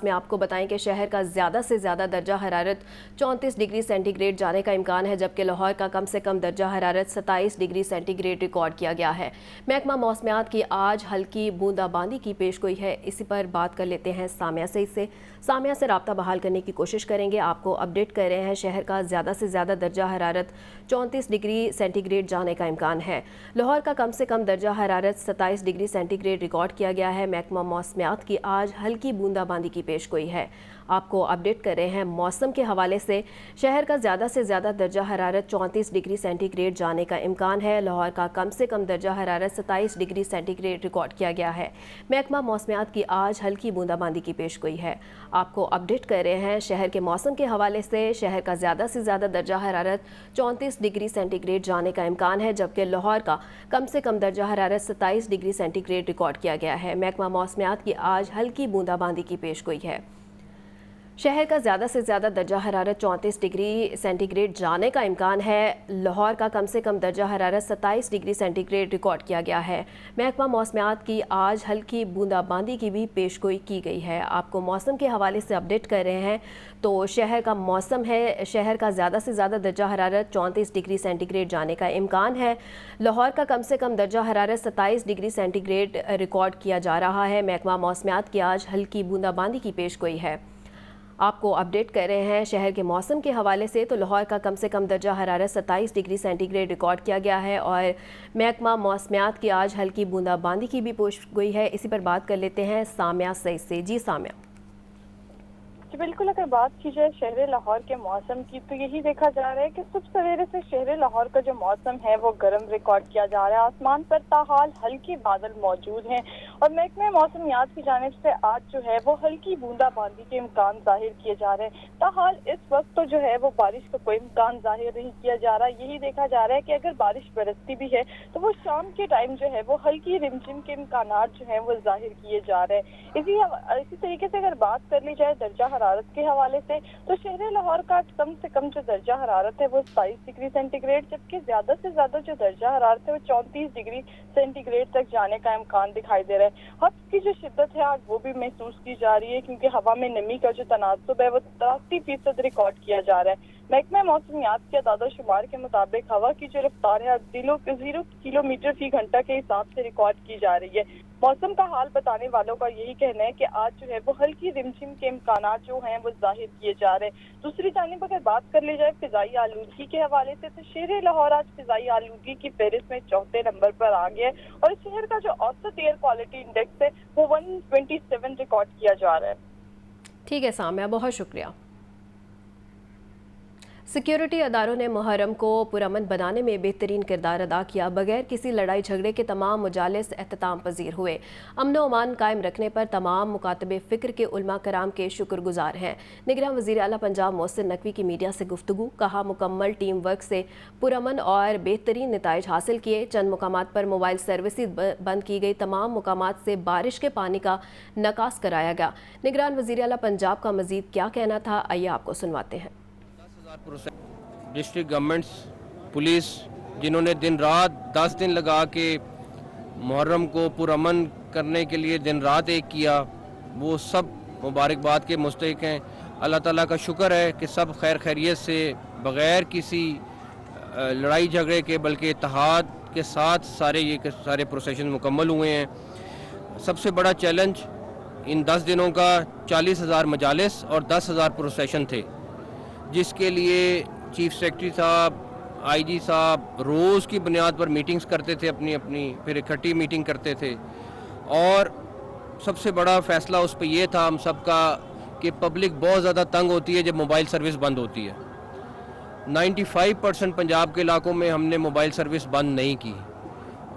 میں آپ کو بتائیں کہ شہر کا زیادہ سے زیادہ درجہ حرارت 34 ڈگری سینٹی گریڈ جانے کا امکان ہے، جبکہ لاہور کا کم سے کم درجہ حرارت 27 ڈگری سینٹی گریڈ ریکارڈ کیا گیا ہے۔ محکمہ موسمیات کی آج ہلکی بوندا باندی کی پیش گوئی ہے۔ اسی پر بات کر لیتے ہیں سامعہ سے رابطہ بحال کرنے کی کوشش کریں گے۔ آپ کو اپڈیٹ کر رہے ہیں شہر کا زیادہ سے زیادہ درجہ حرارت 34 ڈگری سینٹی گریڈ جانے کا امکان ہے۔ لاہور کا کم سے کم درجہ حرارت 27 ڈگری سینٹی گریڈ ریکارڈ کیا گیا ہے۔ محکمہ موسمیات کی آج ہلکی بوندا باندی کی پیش گوئی ہے۔ آپ کو اپڈیٹ کر رہے ہیں موسم کے حوالے سے شہر کا زیادہ سے زیادہ درجہ حرارت 34 ڈگری سینٹی گریڈ جانے کا امکان ہے۔ لاہور کا کم سے کم درجہ حرارت 27 ڈگری سینٹی گریڈ ریکارڈ کیا گیا ہے۔ محکمہ موسمیات کی آج ہلکی بوندا باندی کی پیش گوئی ہے۔ آپ کو اپڈیٹ کر رہے ہیں شہر کے موسم کے حوالے سے شہر کا زیادہ سے زیادہ درجہ حرارت 34 ڈگری سینٹی گریڈ جانے کا امکان ہے، جبکہ لاہور کا کم سے کم درجہ حرارت 27 ڈگری سینٹی گریڈ ریکارڈ کیا گیا ہے۔ محکمہ موسمیات کی آج ہلکی بوندا باندی کی پیش گوئی ہے۔ شہر کا زیادہ سے زیادہ درجہ حرارت 34 ڈگری سینٹی گریڈ جانے کا امکان ہے۔ لاہور کا کم سے کم درجہ حرارت 27 ڈگری سینٹی گریڈ ریکارڈ کیا گیا ہے۔ محکمہ موسمیات کی آج ہلکی بوندا باندی کی بھی پیش گوئی کی گئی ہے۔ آپ کو موسم کے حوالے سے اپڈیٹ کر رہے ہیں تو شہر کا موسم ہے، شہر کا زیادہ سے زیادہ درجہ حرارت 34 ڈگری سینٹی گریڈ جانے کا امکان ہے۔ لاہور کا کم سے کم درجہ حرارت 27 ڈگری سینٹی گریڈ ریکارڈ کیا جا رہا ہے۔ محکمہ موسمیات کی آج ہلکی بوندا باندی کی پیش گوئی ہے۔ آپ کو اپڈیٹ کر رہے ہیں شہر کے موسم کے حوالے سے تو لاہور کا کم سے کم درجہ حرارت 27 ڈگری سینٹی گریڈ ریکارڈ کیا گیا ہے اور محکمہ موسمیات کی آج ہلکی بوندا باندی کی بھی پیش گوئی ہے۔ اسی پر بات کر لیتے ہیں سامعہ سعید سے۔ جی سامعہ۔ بالکل، اگر بات کی جائے شہر لاہور کے موسم کی تو یہی دیکھا جا رہا ہے کہ صبح سویرے سے شہر لاہور کا جو موسم ہے وہ گرم ریکارڈ کیا جا رہا ہے۔ آسمان پر تاحال ہلکے بادل موجود ہیں اور محکمہ موسمیات کی جانب سے آج جو ہے وہ ہلکی بوندا باندی کے امکان ظاہر کیے جا رہے ہیں۔ تاحال اس وقت تو جو ہے وہ بارش کا کوئی امکان ظاہر نہیں کیا جا رہا۔ یہی دیکھا جا رہا ہے کہ اگر بارش برستی بھی ہے تو وہ شام کے ٹائم جو ہے وہ ہلکی رمجم کے امکانات جو ہیں وہ ظاہر کیے جا رہے ہیں۔ اسی طریقے سے اگر بات کر لی جائے درجہ حرارت کے حوالے سے تو شہر لاہور کا کم سے کم جو درجہ حرارت ہے وہ 27 ڈگری سینٹی گریڈ، جبکہ زیادہ سے زیادہ جو درجہ حرارت ہے وہ 34 ڈگری سینٹی گریڈ تک جانے کا امکان دکھائی دے رہا ہے۔ ہوا کی جو شدت ہے آج وہ بھی محسوس کی جا رہی ہے، کیونکہ ہوا میں نمی کا جو تناسب ہے وہ 83% ریکارڈ کیا جا رہا ہے۔ محکمہ موسمیات کے اعداد و شمار کے مطابق ہوا کی جو رفتار ہے 0 کلومیٹر فی گھنٹہ کے حساب سے ریکارڈ کی جا رہی ہے۔ موسم کا حال بتانے والوں کا یہی کہنا ہے کہ آج جو ہے وہ ہلکی رمجم کے امکانات جو ہیں وہ ظاہر کیے جا رہے ہیں۔ دوسری جانب اگر بات کر لی جائے فضائی آلودگی کے حوالے سے تو شہر لاہور آج فضائی آلودگی کی فہرست میں 4تھے نمبر پر آ گیا ہے اور شہر کا جو اوسط ایئر کوالٹی انڈیکس ہے وہ 127 ریکارڈ کیا جا رہا ہے۔ ٹھیک ہے سامعہ، بہت شکریہ۔ سیکیورٹی اداروں نے محرم کو پرامن بنانے میں بہترین کردار ادا کیا۔ بغیر کسی لڑائی جھگڑے کے تمام مجالس اختتام پذیر ہوئے۔ امن و امان قائم رکھنے پر تمام مکاتب فکر کے علماء کرام کے شکر گزار ہیں۔ نگراں وزیر اعلیٰ پنجاب محسن نقوی کی میڈیا سے گفتگو، کہا مکمل ٹیم ورک سے پرامن اور بہترین نتائج حاصل کیے۔ چند مقامات پر موبائل سروسز بند کی گئی، تمام مقامات سے بارش کے پانی کا نکاس کرایا گیا۔ نگراں وزیر اعلیٰ پنجاب کا مزید کیا کہنا تھا، آئیے آپ کو سنواتے ہیں۔ ڈسٹرکٹ گورنمنٹس، پولیس، جنہوں نے دن رات 10 دن لگا کے محرم کو پرامن کرنے کے لیے دن رات ایک کیا، وہ سب مبارکباد کے مستحق ہیں۔ اللہ تعالیٰ کا شکر ہے کہ سب خیر خیریت سے بغیر کسی لڑائی جھگڑے کے بلکہ اتحاد کے ساتھ سارے پروسیشن مکمل ہوئے ہیں۔ سب سے بڑا چیلنج ان 10 دنوں کا 40,000 مجالس اور 10,000 پروسیشن تھے، جس کے لیے چیف سیکرٹری صاحب، آئی جی صاحب روز کی بنیاد پر میٹنگز کرتے تھے، اپنی پھر اکٹھی میٹنگ کرتے تھے، اور سب سے بڑا فیصلہ اس پہ یہ تھا ہم سب کا کہ پبلک بہت زیادہ تنگ ہوتی ہے جب موبائل سروس بند ہوتی ہے۔ 95% پنجاب کے علاقوں میں ہم نے موبائل سروس بند نہیں کی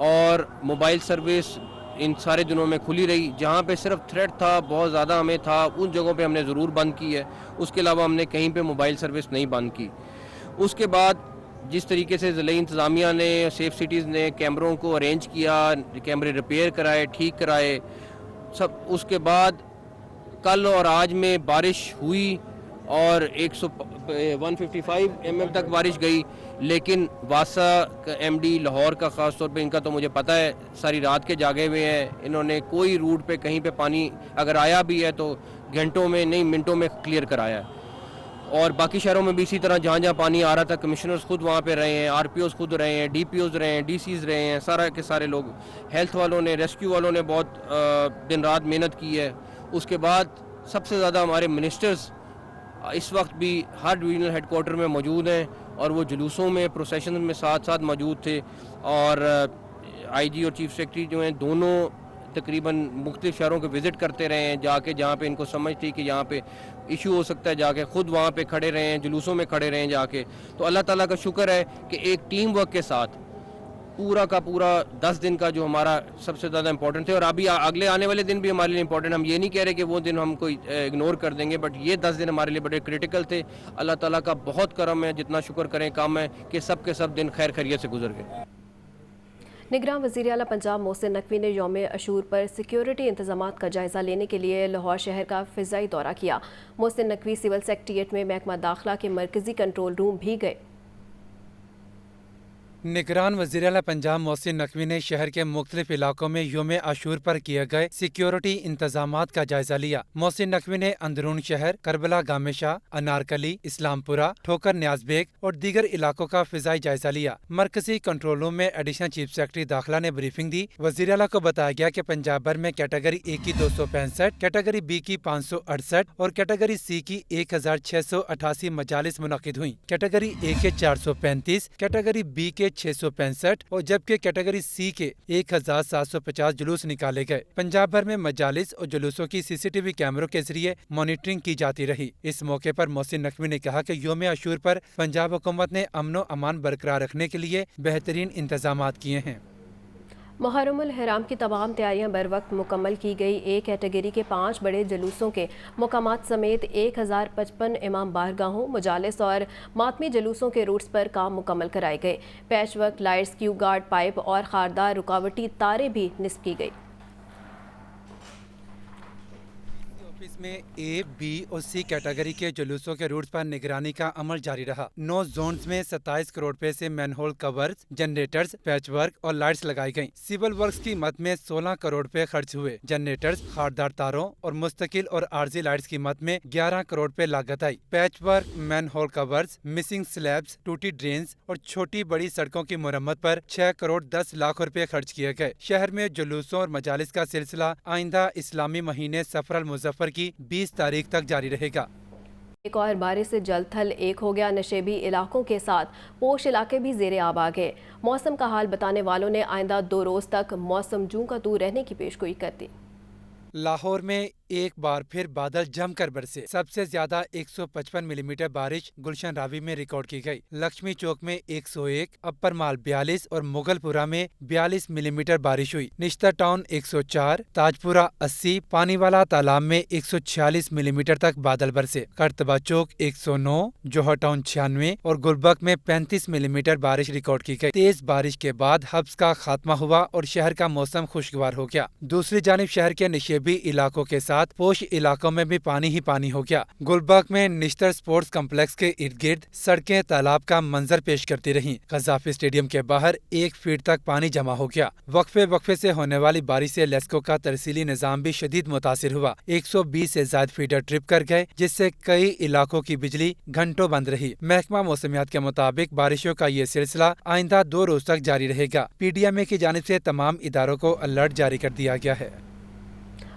اور موبائل سروس ان سارے دنوں میں کھلی رہی۔ جہاں پہ صرف تھریٹ تھا، بہت زیادہ ہمیں تھا، ان جگہوں پہ ہم نے ضرور بند کی ہے، اس کے علاوہ ہم نے کہیں پہ موبائل سروس نہیں بند کی۔ اس کے بعد جس طریقے سے ضلعی انتظامیہ نے، سیف سٹیز نے کیمروں کو ارینج کیا، کیمرے ریپیئر کرائے، ٹھیک کرائے سب، اس کے بعد کل اور آج میں بارش ہوئی اور 155 mm تک بارش گئی، لیکن واسا کا ایم ڈی لاہور کا خاص طور پہ، ان کا تو مجھے پتہ ہے ساری رات کے جاگے ہوئے ہیں، انہوں نے کوئی روٹ پہ کہیں پہ پانی اگر آیا بھی ہے تو घंटों में नहीं मिनटों में क्लियर कराया है। और बाकी शहरों में भी इसी तरह जहाँ जहाँ पानी आ रहा था कमिश्नर्स खुद वहाँ पे रहे हैं, आरपीओस खुद रहे हैं, डीपीओस रहे हैं, डीसीज रहे हैं, सारा के सारे लोग, हेल्थ वालों ने, रेस्क्यू वालों ने बहुत दिन रात मेहनत की है। उसके बाद सबसे ज़्यादा हमारे मिनिस्टर्स इस वक्त भी हर डिवीजनल हेडक्वार्टर में मौजूद हैं और वो जुलूसों में, प्रोसेशन में साथ साथ मौजूद थे। और आईजी और चीफ सेक्रेटरी जो हैं दोनों तकरीबन मुख्तलिफ शहरों को विज़िट करते रहे हैं, जाके जहाँ पे इनको समझ थी कि यहाँ पे इशू हो सकता है, जाके खुद वहाँ पे खड़े रहे हैं, जुलूसों में खड़े रहे हैं जाके। तो अल्लाह ताला का शुक्र है कि एक टीम वर्क के साथ पूरा का पूरा 10 दिन का जो हमारा सबसे ज़्यादा इंपॉर्टेंट थे, और अभी अगले आने वाले दिन भी हमारे लिए इंपॉर्टेंट। हम ये नहीं कह रहे कि वो दिन हम कोई इग्नोर कर देंगे, बट ये 10 दिन हमारे लिए बड़े क्रिटिकल थे। अल्लाह ताला का बहुत करम है, जितना शुक्र करें कम है कि सब के सब दिन खैर खैरियत से गुजर गए। निगरान वज़ीर आला पंजाब मोहसिन नकवी ने यौम अशूर पर सिक्योरिटी इंतजामात का जायज़ा लेने के लिए लाहौर शहर का फ़िज़ाई दौरा किया। मोहसिन नकवी सिविल सेक्रेटेरिएट में महकमा दाखिला के मरकज़ी कंट्रोल रूम भी गए। निगरान वज़ीर आला पंजाब मोहसिन नकवी ने शहर के मुख्तलिफ इलाकों में यौम आशूर पर किए गए सिक्योरिटी इंतजामात का जायजा लिया। मोहसिन नकवी ने अंदरून शहर, करबला गामेशा, अनारकली, इस्लामपुरा, ठोकर न्याज़बेग और दीगर इलाकों का फ़िज़ाई जायजा लिया। मरकजी कंट्रोल रूम में एडिशनल चीफ सेक्रेटरी दाखिला ने ब्रीफिंग दी। वज़ीर आला को बताया गया कि पंजाब भर में कैटेगरी ए की 265, कैटेगरी बी की 568 और कैटेगरी सी की 1688 मजालिस मुनक़िद हुई। कैटेगरी ए के 435, कैटेगरी बी के 665 और जबकि कैटेगरी सी के 1750 जुलूस निकाले गए। पंजाब भर में मजालिस और जुलूसों की सीसीटीवी कैमरों के जरिए मॉनिटरिंग की जाती रही। इस मौके पर मोहसिन नकवी ने कहा कि यौम आशूर पर पंजाब हुकूमत ने अमन व अमान बरकरार रखने के लिए बेहतरीन इंतजामात किए हैं। मुहर्रमुल हराम की तमाम तैयारियां बर वक्त मुकम्मल की गई। एक कैटेगरी के 5 बड़े जुलूसों के मुकामात समेत 1055 इमाम बारगाहों, मजालिस और मातमी जुलूसों के रूट्स पर काम मुकम्मल कराए गए। Patch work lights, Q guard pipe और खारदार रुकावटी तारें भी निस्ब की गई। ऑफिस में ए, बी और सी कैटेगरी के जुलूसों के रूट्स पर निगरानी का अमल जारी रहा। 9 जोन्स में 27 करोड़ रुपए से manhole covers, generators, patch work और लाइट्स लगाई गईं। सिविल वर्क्स की मद में 16 करोड़ रुपए खर्च हुए। जनरेटर्स, खारदार तारों और मुस्तकिल और आर्जी लाइट्स की मद में 11 करोड़ रुपए लागत आई। Patch work, manhole covers, missing slabs, टूटी ड्रेन्स और छोटी बड़ी सड़कों की मुरम्मत पर 6 करोड़ 10 लाख रुपए खर्च किए गए। शहर में जुलूसों और मजालिस का सिलसिला आइंदा इस्लामी महीने सफर अल मुज़फ़्फ़र की 20 तारीख तक जारी रहेगा। एक और बारिश से जल थल एक हो गया। नशेबी इलाकों के साथ पोश इलाके भी ज़ेरे आब आ गए। मौसम का हाल बताने वालों ने आइंदा 2 रोज़ तक मौसम जूं का तू रहने की पेशगोई कर दी। लाहौर में एक बार फिर बादल जमकर बरसे। सबसे ज्यादा 155 मिलीमीटर बारिश गुलशन रावी में रिकॉर्ड की गई। लक्ष्मी चौक में 101, अपर माल 42 और मुगलपुरा में 42 मिलीमीटर बारिश हुई। निश्ता टाउन 104, ताजपुरा 80, पानीवाला तालाब में 146 मिलीमीटर तक बादल बरसे। करतबा चौक 109, जोहर टाउन 96 और गुलबर्ग में 35 मिलीमीटर बारिश रिकॉर्ड की गई। तेज बारिश के बाद हब्स का खात्मा हुआ और शहर का मौसम खुशगवार हो गया। दूसरी जानिब शहर के निशेबी इलाकों के साथ पोश इलाकों में भी पानी ही पानी हो गया। गुलबर्ग में निश्तर स्पोर्ट्स कम्प्लेक्स के इर्द गिर्द सड़कें तालाब का मंजर पेश करती रहीं। गज़ाफी स्टेडियम के बाहर 1 फीट तक पानी जमा हो गया। वक्फे से होने वाली बारिश से लेस्को का तरसीली निजाम भी शदीद मुतासिर हुआ। 120 से ज्यादा फीडर ट्रिप कर गए, जिससे कई इलाकों की बिजली घंटों बंद रही। महकमा मौसमियात के मुताबिक बारिशों का ये सिलसिला आइंदा 2 रोज तक जारी रहेगा। PDMA की जानिब से तमाम इदारों को अलर्ट जारी कर दिया गया है।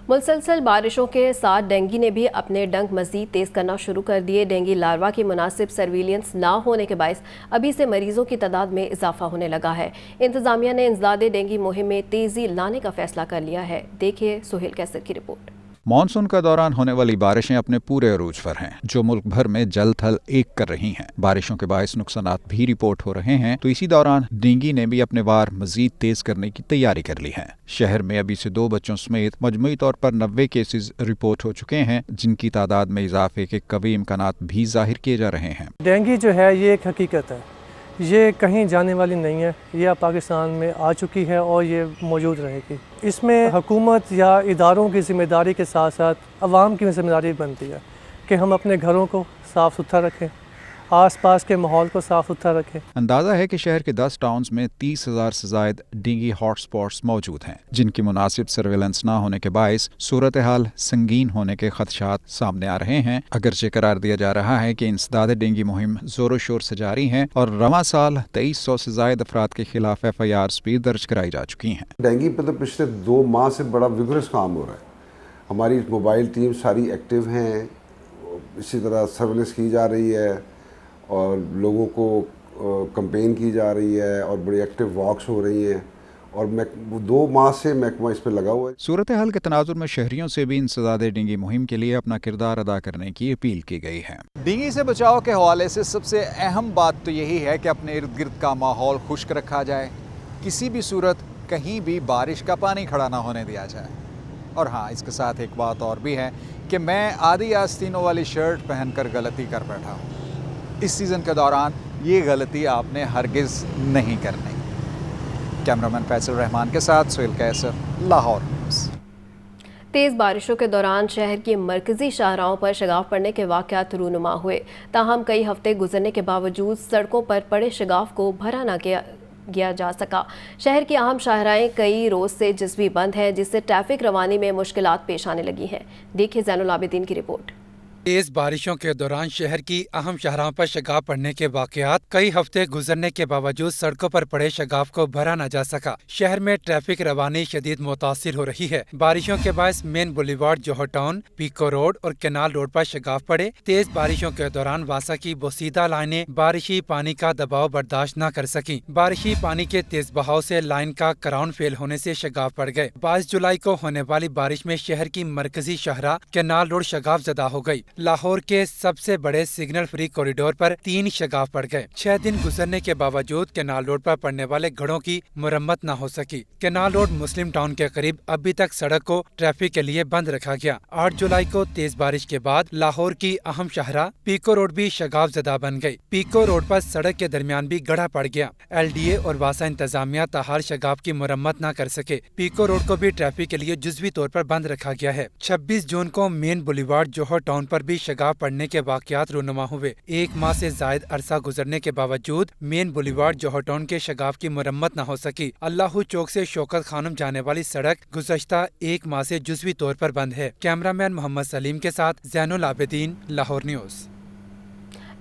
मुसलसल बारिशों के साथ डेंगू ने भी अपने डंक मजीद तेज करना शुरू कर दिए। डेंगू लार्वा की मुनासिब सर्विलियंस ना होने के बायस अभी से मरीजों की तादाद में इजाफा होने लगा है। इंतजामिया ने इंसदादे डेंगू मुहिम में तेजी लाने का फैसला कर लिया है। देखिए सुहेल कैसर की रिपोर्ट। मानसून का दौरान होने वाली बारिशें अपने पूरे अरूज पर हैं, जो मुल्क भर में जल थल एक कर रही हैं। बारिशों के बायस नुकसानात भी रिपोर्ट हो रहे हैं, तो इसी दौरान डेंगू ने भी अपने वार मजीद तेज करने की तैयारी कर ली है। शहर में अभी से 2 बच्चों समेत मजमूई तौर पर 90 केसेस रिपोर्ट हो चुके हैं, जिनकी तादाद में इजाफे के कवी इम्कानात भी जाहिर किए जा रहे हैं। डेंगू जो है ये एक हकीकत है, ये कहीं जाने वाली नहीं है। ये पाकिस्तान में आ चुकी है और ये मौजूद रहेगी। इसमें हुकूमत या इदारों की ज़िम्मेदारी के साथ साथ अवाम की ज़िम्मेदारी बनती है कि हम अपने घरों को साफ़ सुथरा रखें, आस पास के माहौल को साफ सुथरा रखें। अंदाजा है कि शहर के 10 टाउन्स में 30,000 से जायद डेंगू हॉटस्पॉट्स मौजूद हैं, जिनकी मुनासिब सर्वेलेंस न होने के बायस सूरत हाल संगीन होने के खदशात सामने आ रहे हैं। अगरचे करार दिया जा रहा है कि इंसदाद डेंगू मुहिम जोरों शोर से जारी है और रवां साल 2300 से जायद अफराद के खिलाफ FIRs भी दर्ज कराई जा चुकी हैं। डेंगू पर तो पिछले 2 माह से बड़ा विगरस काम हो रहा है। हमारी मोबाइल टीम सारी एक्टिव हैं, इसी तरह सर्विलेंस की जा रही है और लोगों को कंपेन की जा रही है और बड़ी एक्टिव वॉक्स हो रही हैं और 2 माह से महकमा इस पर लगा हुआ है। सूरत हाल के तनाजुर में शहरियों से भी इंसदाद डेंगू मुहिम के लिए अपना किरदार अदा करने की अपील की गई है। डेंगू से बचाव के हवाले से सबसे अहम बात तो यही है कि अपने इर्द गिर्द का माहौल खुश्क रखा जाए, किसी भी सूरत कहीं भी बारिश का पानी खड़ा ना होने दिया जाए। और हाँ, इसके साथ एक बात और भी है कि मैं आधी आस्तीनों वाली शर्ट पहनकर गलती कर बैठा हूँ। इस सीज़न के दौरान ये गलती आपने हरगिज़ नहीं करनी। कैमरामैन फैसल रहमान के साथ सुहेल कैसर, लाहौर न्यूज़। तेज़ बारिशों के दौरान शहर की मरकजी शाहराहों पर शगाफ पड़ने के वाक़यात रूनुमा हुए। ताहम कई हफ्ते गुजरने के बावजूद सड़कों पर पड़े शगाफ को भरा न किया जा सका। शहर की अहम शाहराएं कई रोज़ से जज़बी बंद हैं, जिससे ट्रैफिक रवानी में मुश्किलात पेश आने लगी हैं। देखिए ज़ैनुल आबिदीन की रिपोर्ट। तेज बारिशों के दौरान शहर की अहम शाहराहों पर शगाफ पड़ने के वाकयात कई हफ्ते गुजरने के बावजूद सड़कों पर पड़े शगाफ को भरा न जा सका। शहर में ट्रैफिक रवानी शदीद मुतासिर हो रही है। बारिशों के बायस मेन बुलेवार्ड, जोहर टाउन, पीको रोड और केनाल रोड पर शगाफ पड़े। तेज बारिशों के दौरान वासा की बोसीदा लाइनें बारिशी पानी का दबाव बर्दाश्त न कर सकी। बारिशी पानी के तेज बहाव से लाइन का क्राउन फेल होने से शगाफ पड़ गए। 22 जुलाई को होने वाली बारिश में शहर की मरकजी शाहरा केनाल रोड शगाफ ज़दा हो गई। लाहौर के सबसे बड़े सिग्नल फ्री कॉरिडोर पर 3 शगाफ पड़ गए। 6 दिन गुजरने के बावजूद केनाल रोड पर पड़ने वाले घड़ों की मुरम्मत न हो सकी। केनाल रोड मुस्लिम टाउन के करीब अभी तक सड़क को ट्रैफिक के लिए बंद रखा गया। 8 जुलाई को तेज बारिश के बाद लाहौर की अहम शाहरा पीको रोड भी शगाफ ज़दा बन गई। पीको रोड पर सड़क के दरमियान भी गड्ढा पड़ गया। LDA और वासा इंतजामिया ताहार शगाफ की मुरम्मत न कर सके। पीको रोड को भी ट्रैफिक के लिए जुज़वी तौर पर बंद रखा गया है। 26 जून को मेन बुलेवार्ड, जोहर टाउन पर भी शगाफ पड़ने के वाकयात रूनुमा हुए। 1 माह से जायद अरसा गुजरने के बावजूद मेन बुलेवार्ड, जोहर टाउन के शगाफ की मुरम्मत न हो सकी। अल्लाहू चौक से शौकत खानम जाने वाली सड़क गुज़श्ता 1 माह से जुज़वी तौर पर बंद है। कैमरामैन मोहम्मद सलीम के साथ ज़ैनुल आबिदीन, लाहौर न्यूज़।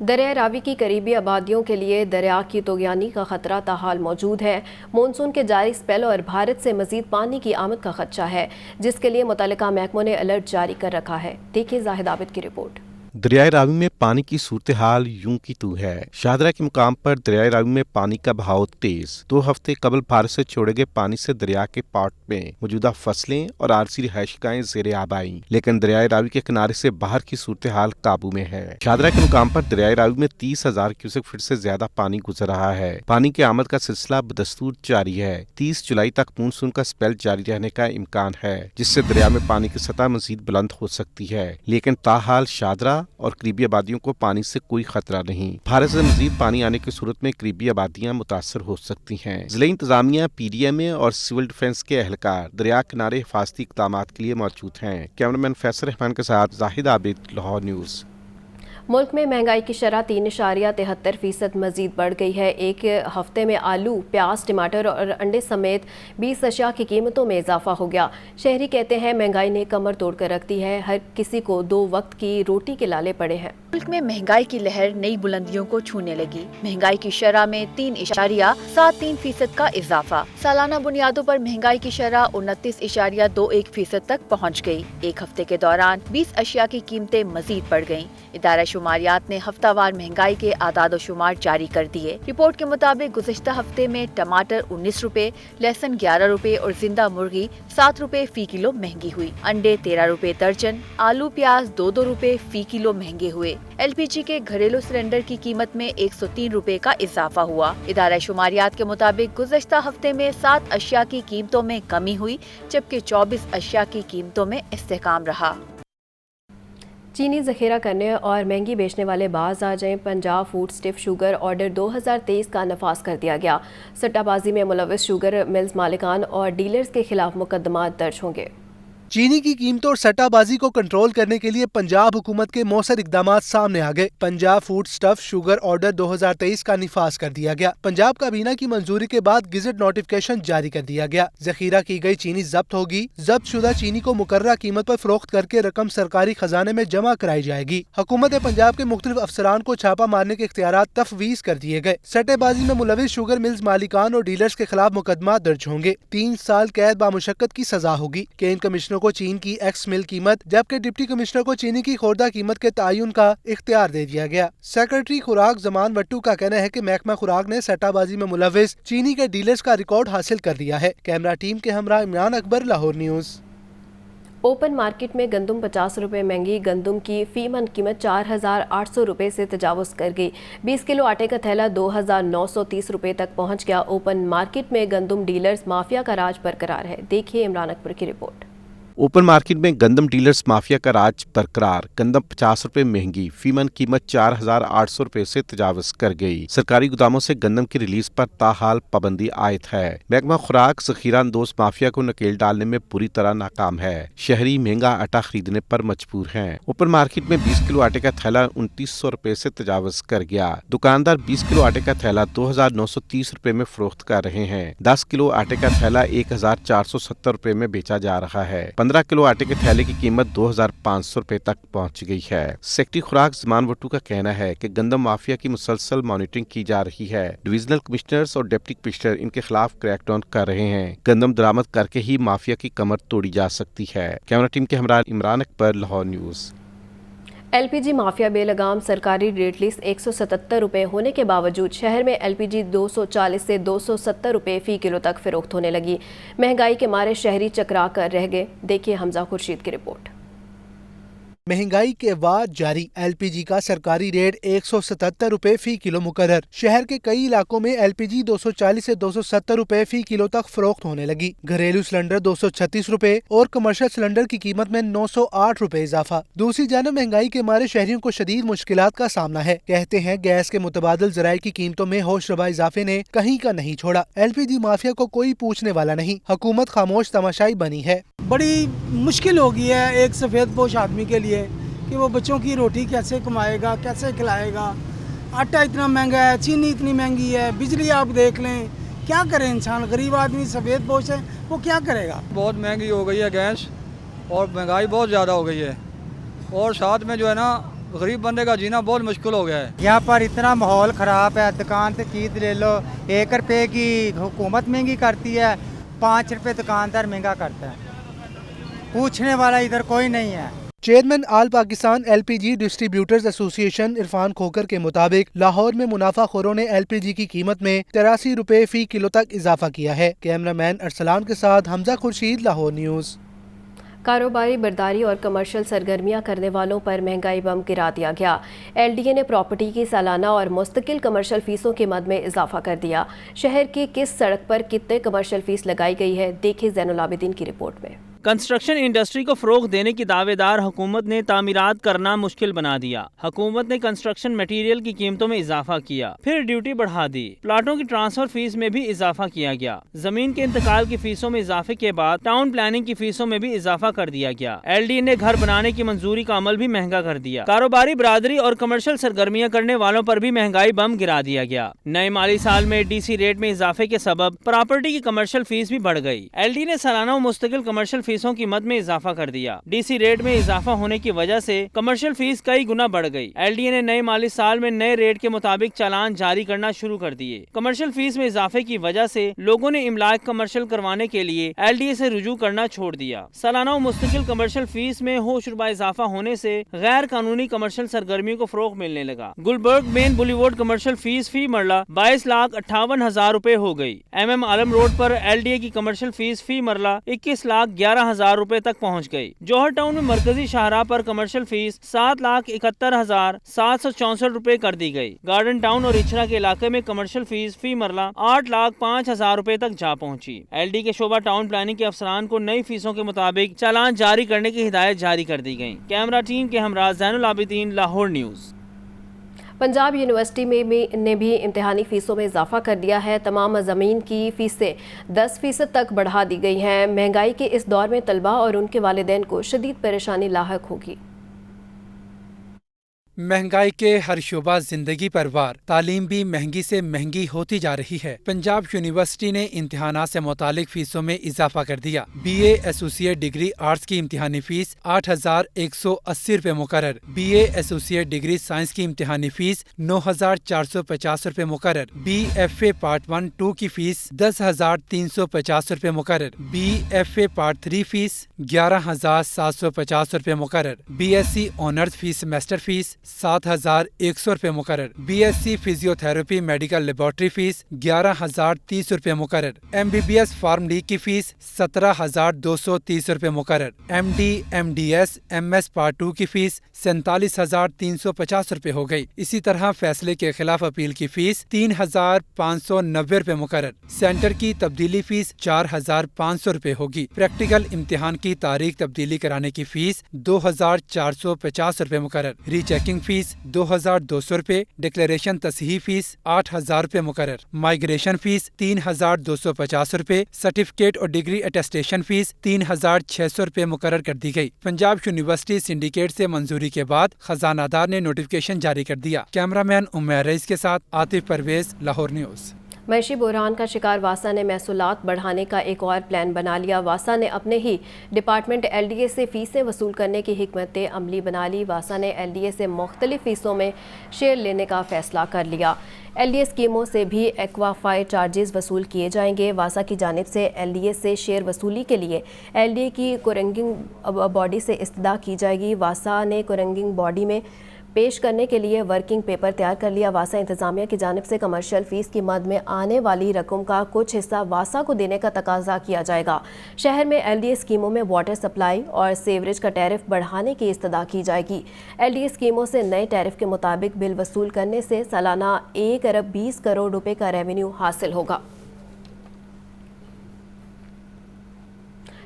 दरिया रावी की करीबी आबादियों के लिए दरिया की तोगयानी का खतरा ताहाल मौजूद है। मानसून के जारी स्पेल और भारत से मजीद पानी की आमद का खदशा है, जिसके लिए मुतल्लिका महकमों ने अलर्ट जारी कर रखा है। देखिए जाहिद आबिद की रिपोर्ट। दरियाए रावी में पानी की सूरत हाल यूं की तू है। शाहदरा के मुकाम पर दरियाए रावी में पानी का बहाव तेज। 2 हफ्ते कबल भारत से छोड़े गए पानी से दरिया के पाट में मौजूदा फसलें और आरसी रिहायशगाहें ज़ेरे आब आई, लेकिन दरियाए रावी के किनारे से बाहर की सूरत हाल काबू में है। शाहदरा के मुकाम पर दरियाए रावी में 30,000 क्यूसेक फीट से ज्यादा पानी गुजर रहा है। पानी की आमद का सिलसिला बदस्तूर जारी है। 30 जुलाई तक मानसून का स्पेल जारी रहने का इम्कान है, जिससे दरिया में पानी की सतह मजीद बुलंद हो सकती है, लेकिन ताहाल शाहदरा और करीबी आबादियों को पानी से कोई खतरा नहीं। भारत से मजीद पानी आने की सूरत में करीबी आबादियां मुतासर हो सकती हैं। जिला इंतजामिया, PDMA और सिविल डिफेंस के एहलकार दरिया किनारे हिफाजती इक़दामात के लिए मौजूद हैं। कैमरामैन फैसल रहमान के साथ जाहिद आबिद, लाहौर न्यूज़। मुल्क में महंगाई की शरह 3.73% मजीद बढ़ गई है। एक हफ्ते में आलू, प्याज, टमाटर और अंडे समेत 20 अशिया की कीमतों में इजाफा हो गया। शहरी कहते हैं महंगाई ने कमर तोड़ कर रख दी है। हर किसी को 2 वक्त की रोटी के लाले पड़े हैं। मुल्क में महंगाई की लहर नई बुलंदियों को छूने लगी। महंगाई की शरह में 3.73% का इजाफा। सालाना बुनियादों पर महंगाई की शरह 29.21% तक पहुँच गयी। एक हफ्ते के दौरान 20 अशिया की कीमतें मजीद बढ़ गयी। इदारा शुमारियात ने हफ्तावार महंगाई के आदाद शुमार जारी कर दिए। रिपोर्ट के मुताबिक गुज़श्ता हफ्ते में टमाटर 19 रुपए, लहसुन 11 रुपए और जिंदा मुर्गी 7 रुपए फी किलो महंगी हुई। अंडे 13 रुपए दर्जन, आलू प्याज 2-2 रुपए फी किलो महंगे हुए। LPG के घरेलू सिलेंडर की कीमत में 103 रुपए का इजाफा हुआ। इदारा शुमारियात के मुताबिक गुज़श्ता हफ्ते में 7 अशिया की कीमतों में कमी हुई, जबकि 24 अशिया की कीमतों में इस्तेहकाम रहा। चीनी ज़ख़ीरा करने और महंगी बेचने वाले बाज़ आ जाएं। Punjab food stiff sugar order 2023 का नफाज कर दिया गया। सट्टाबाजी में मुलव्वस शुगर मिल्स मालिकान और डीलर्स के खिलाफ मुकदमा दर्ज होंगे। چینی کی قیمتوں اور سٹہ بازی کو کنٹرول کرنے کے لیے پنجاب حکومت کے مؤثر اقدامات سامنے آ گئے۔ Punjab food stuff sugar order 2023 کا نفاذ کر دیا گیا۔ پنجاب کابینہ کی منظوری کے بعد گزٹ نوٹیفکیشن جاری کر دیا گیا۔ ذخیرہ کی گئی چینی ضبط ہوگی۔ ضبط شدہ چینی کو مقررہ قیمت پر فروخت کر کے رقم سرکاری خزانے میں جمع کرائی جائے گی۔ حکومت پنجاب کے مختلف افسران کو چھاپا مارنے کے اختیارات تفویض کر دیے گئے۔ سٹے بازی میں ملوث شوگر ملز مالکان اور ڈیلرز کے خلاف مقدمات درج ہوں گے۔ 3 سال قید بامشقت کی سزا ہوگی۔ کین کمشنر کو چین کی ایکس مل قیمت جبکہ ڈپٹی کمشنر کو چینی کی خوردہ قیمت کے تعین کا اختیار دے دیا گیا۔ سیکرٹری خوراک زمان وٹو کا کہنا ہے کہ محکمہ خوراک نے سٹہ بازی میں ملوث چینی کے ڈیلرز کا ریکارڈ حاصل کر لیا ہے۔ کیمرہ ٹیم کے ہمراہ عمران اکبر، لاہور نیوز۔ اوپن مارکیٹ میں گندم 50 روپے مہنگی، گندم کی فی من قیمت 4800 روپے سے تجاوز کر گئی۔ 20 کلو آٹے کا تھیلا 2930 روپے تک پہنچ گیا۔ اوپن مارکیٹ میں گندم ڈیلرز مافیا کا راج برقرار ہے۔ دیکھیے عمران اکبر کی رپورٹ۔ اوپن مارکیٹ میں گندم ڈیلرز مافیا کا راج برقرار، گندم 50 روپے مہنگی، فی من قیمت 4800 روپے سے تجاوز کر گئی۔ سرکاری گوداموں سے گندم کی ریلیز پر تاحال پابندی عائد ہے۔ محکمہ خوراک ذخیرہ اندوز مافیا کو نکیل ڈالنے میں پوری طرح ناکام ہے۔ شہری مہنگا آٹا خریدنے پر مجبور ہیں۔ اوپن مارکیٹ میں 20 کلو آٹے کا تھیلا 2900 روپے سے تجاوز کر گیا۔ دکاندار 20 کلو آٹے کا تھیلا 2930 روپے میں فروخت کر رہے ہیں۔ 10 کلو آٹے کا تھیلا 1470 روپے میں بیچا جا رہا ہے۔ 15 کلو آٹے کے تھیلے کی قیمت 2500 روپے تک پہنچ گئی ہے۔ سیکرٹری خوراک زمان وٹو کا کہنا ہے کہ گندم مافیا کی مسلسل مانیٹرنگ کی جا رہی ہے۔ ڈویژنل کمشنرز اور ڈپٹی کمشنر ان کے خلاف کریک ڈاؤن کر رہے ہیں۔ گندم درآمد کر کے ہی مافیا کی کمر توڑی جا سکتی ہے۔ کیمرہ ٹیم کے ہمراہ عمران اکبر، لاہور نیوز۔ ایل پی جی مافیا بے لگام، سرکاری ریٹ لسٹ 177 روپے ہونے کے باوجود شہر میں ایل پی جی 240 سے 270 روپے فی کلو تک فروخت ہونے لگی۔ مہنگائی کے مارے شہری چکرا کر رہ گئے۔ دیکھیے حمزہ خورشید کی رپورٹ۔ مہنگائی کے وعد جاری، ایل پی جی کا سرکاری ریٹ 177 روپے فی کلو مقرر۔ شہر کے کئی علاقوں میں ایل پی جی 240 سے 270 روپے فی کلو تک فروخت ہونے لگی۔ گھریلو سلنڈر 236 روپے اور کمرشل سلنڈر کی قیمت میں 908 روپے اضافہ۔ دوسری جانب مہنگائی کے مارے شہریوں کو شدید مشکلات کا سامنا ہے۔ کہتے ہیں گیس کے متبادل ذرائع کی قیمتوں میں ہوش ربا اضافے نے کہیں کا نہیں چھوڑا۔ ایل پی جی مافیا کو کوئی پوچھنے والا نہیں، حکومت خاموش تماشائی بنی ہے۔ بڑی مشکل ہو گئی ہے ایک سفید پوش آدمی کے لیے کہ وہ بچوں کی روٹی کیسے کمائے گا، کیسے کھلائے گا۔ آٹا اتنا مہنگا ہے، چینی اتنی مہنگی ہے، بجلی آپ دیکھ لیں، کیا کرے انسان؟ غریب آدمی سفید پوش ہے، وہ کیا کرے گا؟ بہت مہنگی ہو گئی ہے گیس، اور مہنگائی بہت زیادہ ہو گئی ہے، اور ساتھ میں جو ہے نا غریب بندے کا جینا بہت مشکل ہو گیا ہے۔ یہاں پر اتنا ماحول خراب ہے، دکان سے چیز لے لو 1 روپے کی حکومت مہنگی کرتی ہے، 5 روپے دکاندار مہنگا کرتا ہے، پوچھنے والا ادھر کوئی نہیں ہے۔ چیئرمین آل پاکستان ایل پی جی ڈسٹریبیوٹرز ایسوسی ایشن عرفان کھوکر کے مطابق لاہور میں منافع خوروں نے ایل پی جی کی قیمت میں 83 روپے فی کلو تک اضافہ کیا ہے۔ کیمرہ مین ارسلان کے ساتھ حمزہ خورشید، لاہور نیوز۔ کاروباری برداری اور کمرشل سرگرمیاں کرنے والوں پر مہنگائی بم گرا دیا گیا۔ ایل ڈی اے نے پراپرٹی کی سالانہ اور مستقل کمرشل فیسوں کی مد میں اضافہ کر دیا۔ شہر کی کس سڑک پر کتنے کمرشل فیس لگائی گئی ہے، دیکھیں زین العابدین کی رپورٹ میں۔ کنسٹرکشن انڈسٹری کو فروغ دینے کی دعوے دار حکومت نے تعمیرات کرنا مشکل بنا دیا۔ حکومت نے کنسٹرکشن میٹیریل کی قیمتوں میں اضافہ کیا، پھر ڈیوٹی بڑھا دی۔ پلاٹوں کی ٹرانسفر فیس میں بھی اضافہ کیا گیا۔ زمین کے انتقال کی فیسوں میں اضافے کے بعد ٹاؤن پلاننگ کی فیسوں میں بھی اضافہ کر دیا گیا۔ ایل ڈی نے گھر بنانے کی منظوری کا عمل بھی مہنگا کر دیا۔ کاروباری برادری اور کمرشل سرگرمیاں کرنے والوں پر بھی مہنگائی بم گرا دیا گیا۔ نئے مالی سال میں ڈی سی ریٹ میں اضافے کے سبب پراپرٹی کی کمرشل فیس بھی بڑھ گئی۔ ایل ڈی نے سالانہ و مستقل کمرشل فیسوں کی مد میں اضافہ کر دیا۔ ڈی سی ریٹ میں اضافہ ہونے کی وجہ سے کمرشل فیس کئی گنا بڑھ گئی۔ ایل ڈی اے نے نئے مالی سال میں نئے ریٹ کے مطابق چالان جاری کرنا شروع کر دیے۔ کمرشل فیس میں اضافے کی وجہ سے لوگوں نے املاک کمرشل کروانے کے لیے ایل ڈی اے سے رجوع کرنا چھوڑ دیا۔ سالانہ و مستقل کمرشل فیس میں ہوش ربا اضافہ ہونے سے غیر قانونی کمرشل سرگرمیوں کو فروغ ملنے لگا۔ گلبرگ مین بولی وارڈ کمرشل فیس فی مرلہ 22,58,000 روپے ہو گئی۔ ایم عالم روڈ پر ایل ڈی اے کی کمرشل فیس فی مرلہ 21,11,000 روپے تک پہنچ گئی۔ جوہر ٹاؤن میں مرکزی شاہراہ پر کمرشل فیس 7,71,764 روپے کر دی گئی۔ گارڈن ٹاؤن اور اچھرا کے علاقے میں کمرشل فیس فی مرلہ 8,05,000 روپے تک جا پہنچی۔ ایل ڈی کے شعبہ ٹاؤن پلاننگ کے افسران کو نئی فیسوں کے مطابق چالان جاری کرنے کی ہدایت جاری کر دی گئی۔ کیمرہ ٹیم کے ہمراہ زین العابدین، لاہور نیوز۔ पंजाब यूनिवर्सिटी ने भी इम्तिहानी फ़ीसों में इजाफा कर दिया है। तमाम मज़ामीन की फ़ीसें 10% तक बढ़ा दी गई हैं। महंगाई के इस दौर में तलबा और उनके वालिदैन को शदीद परेशानी लाहक होगी। महंगाई के हर शोबा जिंदगी पर वार, तालीम भी महंगी से महंगी होती जा रही है। पंजाब यूनिवर्सिटी ने इम्तिहानात से मुतालिक फीसों में इजाफा कर दिया। BA एसोसिएट डिग्री आर्ट्स की इम्तिहानी फीस 8,180 रुपये मुकर्रर, BA एसोसिएट डिग्री साइंस की इम्तिहानी फीस 9,450 रुपये मुकर्रर, BFA पार्ट 1-2 की फीस 10,350 रुपये मुकर्रर, BFA पार्ट 3 फीस 11,750 रुपये मुकर्रर, BSc honours fees semester fees 7,100 रुपये मुकर्रर, BSc physiotherapy medical laboratory fees 11,030 रुपये मुकर्रर, MBBS फार्म डी की फीस 17,230 रुपये मुकर्रर, MD MDS MS पार्ट 2 की फीस 47,350 रुपये हो गई। इसी तरह फैसले के खिलाफ अपील की फीस 3,590 रुपये मुकर्रर। सेंटर की तब्दीली फीस 4,500 रुपये होगी। प्रैक्टिकल इम्तिहान की तारीख तब्दीली कराने की फीस 2,450 रुपये मुकर्रर। रीचेकिंग फीस 2,200 रुपये, डिक्लेरेशन तसहीह फीस 8,000 रुपये मुकर्रर, माइग्रेशन फीस 3,250 रुपये, सर्टिफिकेट और डिग्री अटेस्टेशन फीस 3,600 रुपये मुकर्रर कर दी गई। पंजाब यूनिवर्सिटी सिंडिकेट से मंजूरी के बाद खजानादार ने नोटिफिकेशन जारी कर दिया। कैमरामैन उम्मेर रईस के साथ आतिफ परवेज, लाहौर न्यूज़। मईशी बहरान का शिकार वासा ने महसूलात बढ़ाने का एक और प्लान बना लिया। वासा ने अपने ही डिपार्टमेंट LDA से फ़ीसें वसूल करने की हिकमत अमली बना ली। वासा ने LDA से मुख्तलिफ फ़ीसों में शेयर लेने का फ़ैसला कर लिया। LDA स्कीमों से भी एक्वाफाई चार्जेस वसूल किए जाएंगे। वासा की जानिब से LDA से शेयर वसूली के लिए LDA की कोरंगिंग बॉडी से इस्तदा की जाएगी। वासा ने कोरंगिंग बॉडी में पेश करने के लिए वर्किंग पेपर तैयार कर लिया। वासा इंतज़ामिया की जानिब से कमर्शियल फ़ीस की मद में आने वाली रकम का कुछ हिस्सा वासा को देने का तकाजा किया जाएगा। शहर में LDA स्कीमों में वाटर सप्लाई और सीवरेज का टैरिफ बढ़ाने की इस्तदा की जाएगी। LDA स्कीमों से नए टैरिफ के मुताबिक बिल वसूल करने से सालाना 1 अरब 20 करोड़ रुपए का रेवेन्यू हासिल होगा।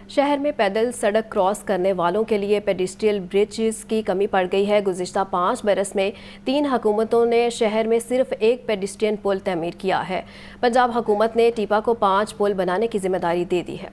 शहर में पैदल सड़क क्रॉस करने वालों के लिए पेडिस्ट्रियल ब्रिजेस की कमी पड़ गई है। गुज़िश्ता 5 बरस में 3 हुकूमतों ने शहर में सिर्फ एक पेडिस्ट्रियन पुल तमीर किया है। पंजाब हुकूमत ने टीपा को 5 पुल बनाने की जिम्मेदारी दे दी है।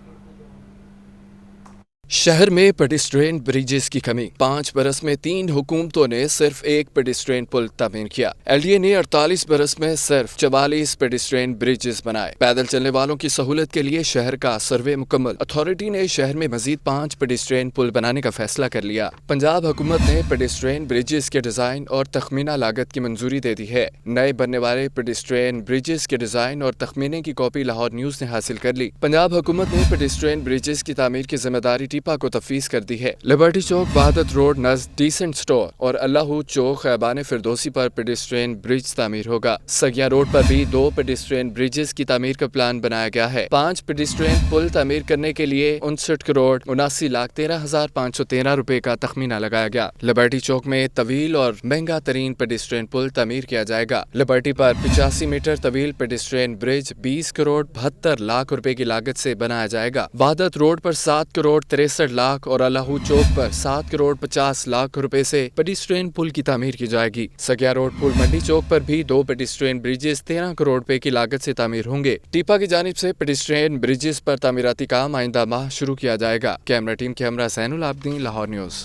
शहर में पेडिस्ट्रियन ब्रिजेस की कमी। 5 बरस में 3 हुकूमतों ने सिर्फ एक पेडिस्ट्रियन पुल तमीर किया। LDA ने 48 बरस में सिर्फ 44 पेडिस्ट्रियन ब्रिजेस बनाए। पैदल चलने वालों की सहूलत के लिए शहर का सर्वे मुकम्मल। अथॉरिटी ने शहर में मजीद 5 पेडिस्ट्रियन पुल बनाने का फैसला कर लिया। पंजाब हुकूमत ने पेडिस्ट्रियन ब्रिजेस के डिजाइन और तखमीना लागत की मंजूरी दे दी है। नए बनने वाले पेडिस्ट्रियन ब्रिजेस के डिजाइन और तखमीने की कॉपी लाहौर न्यूज ने हासिल कर ली। पंजाब हुकूमत ने पेडिस्ट्रियन ब्रिजेस की तामीर की जिम्मेदारी टीपा को तफवीज़ कर दी है। लिबर्टी चौक, वहादत रोड नज़द डिसेंट स्टोर और अल्लाह चौक खैबान फिरदौसी पर पेडिस्ट्रियन ब्रिज तामीर होगा। सगिया रोड पर भी 2 पेडिस्ट्रियन ब्रिजेस की तामीर का प्लान बनाया गया है। 5 पेडिस्ट्रियन पुल तामीर करने के लिए 59 करोड़ 79,13,513 रुपए का तखमीना लगाया गया। लिबर्टी चौक में तवील और महंगा तरीन पेडिस्ट्रियन पुल तामीर किया जाएगा। लिबर्टी पर 85 मीटर तवील पेडिस्ट्रियन ब्रिज 20 करोड़ 72 लाख रुपए की लागत से बनाया जाएगा। वहादत रोड पर 7 करोड़ 63 लाख और अल्लाह चौक पर 7 करोड़ 50 लाख रुपए से पेडिस्ट्रियन पुल की तामीर की जाएगी। सगिया रोड पुल मंडी चौक पर भी 2 पेडिस्ट्रियन ब्रिजेस 13 करोड़ रुपए की लागत से तामीर होंगे। टीपा की जानिब से पेडिस्ट्रियन ब्रिजेस पर तामीराती काम आइंदा माह शुरू किया जाएगा। Camera team camera Sainul Abideen, Lahore news.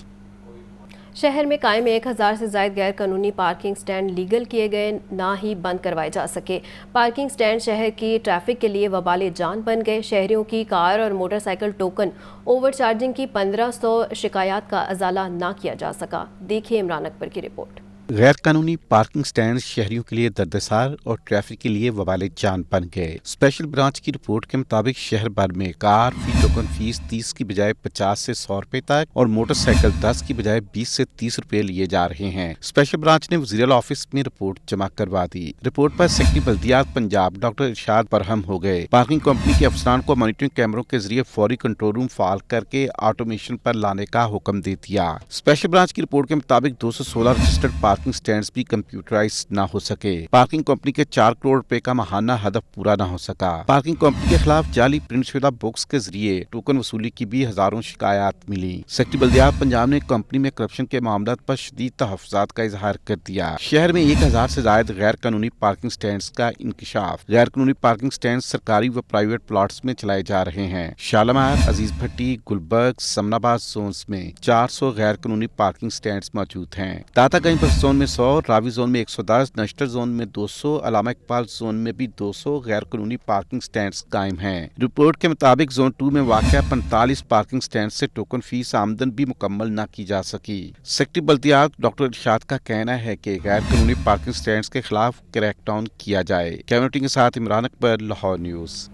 शहर में कायम 1000 से ज़ायद गैर कानूनी पार्किंग स्टैंड लीगल किए गए, ना ही बंद करवाए जा सके। पार्किंग स्टैंड शहर की ट्रैफिक के लिए वबाले जान बन गए। शहरियों की कार और मोटरसाइकिल टोकन ओवरचार्जिंग की 1500 शिकायत का अजाला ना किया जा सका। देखिए इमरान अकबर की रिपोर्ट। गैर कानूनी पार्किंग स्टैंड शहरियों के लिए दर्दसार और ट्रैफिक के लिए वबाले जान बन गए। स्पेशल ब्रांच की रिपोर्ट के मुताबिक शहर भर में कार फी टोकन फीस 30 की बजाय 50 से 100 रुपए तक और मोटरसाइकिल 10 की बजाय 20 से 30 रुपए लिए जा रहे हैं। स्पेशल ब्रांच ने वज़ीर ऑफिस में रिपोर्ट जमा करवा दी। रिपोर्ट पर सेक्रेटरी बल्दियात पंजाब डॉक्टर इरशाद बरहम हो गए। पार्किंग कंपनी के अफसरान को मॉनिटरिंग कैमरों के जरिए फौरी कंट्रोल रूम फाल करके ऑटोमेशन पर लाने का हुक्म दे दिया। स्पेशल ब्रांच की रिपोर्ट के मुताबिक 216 रजिस्टर्ड पार्किंग स्टैंड्स भी कंप्यूटराइज न हो सके। पार्किंग कंपनी के 4 करोड़ रुपए का माहाना हदफ पूरा न हो सका। पार्किंग कंपनी के खिलाफ जाली प्रिंट शुदा बुक्स के जरिए टोकन वसूली की भी हजारों शिकायत मिली। सेक्रेटरी बल्दियात पंजाब ने कंपनी में करप्शन के मामलों पर शदीद तहफ्फुज़ात का इजहार कर दिया। शहर में 1000 से ज्यादा गैर कानूनी पार्किंग स्टैंड्स का इंकशाफ। गैर कानूनी पार्किंग स्टैंड सरकारी व प्राइवेट प्लॉट्स में चलाए जा रहे हैं। शालामार, अजीज भट्टी, गुलबर्ग, समनाबाद जोन्स में 400 गैर कानूनी पार्किंग स्टैंड्स मौजूद हैं। दातागंज बस जोन में 100, रावी जोन में 110, नश्तर जोन में 200, अलामा इकबाल जोन में भी 200 गैर कानूनी पार्किंग स्टैंड्स कायम हैं। रिपोर्ट के मुताबिक जोन 2 में वाक़या 45 पार्किंग स्टैंड से टोकन फीस आमदन भी मुकम्मल न की जा सकी। सेक्रेटरी बल्दियात डॉक्टर इरशाद का कहना है कि गैर कानूनी पार्किंग स्टैंड्स के खिलाफ क्रैकडाउन किया जाए। कैमरा टीम के साथ इमरान अकबर, लाहौर न्यूज़।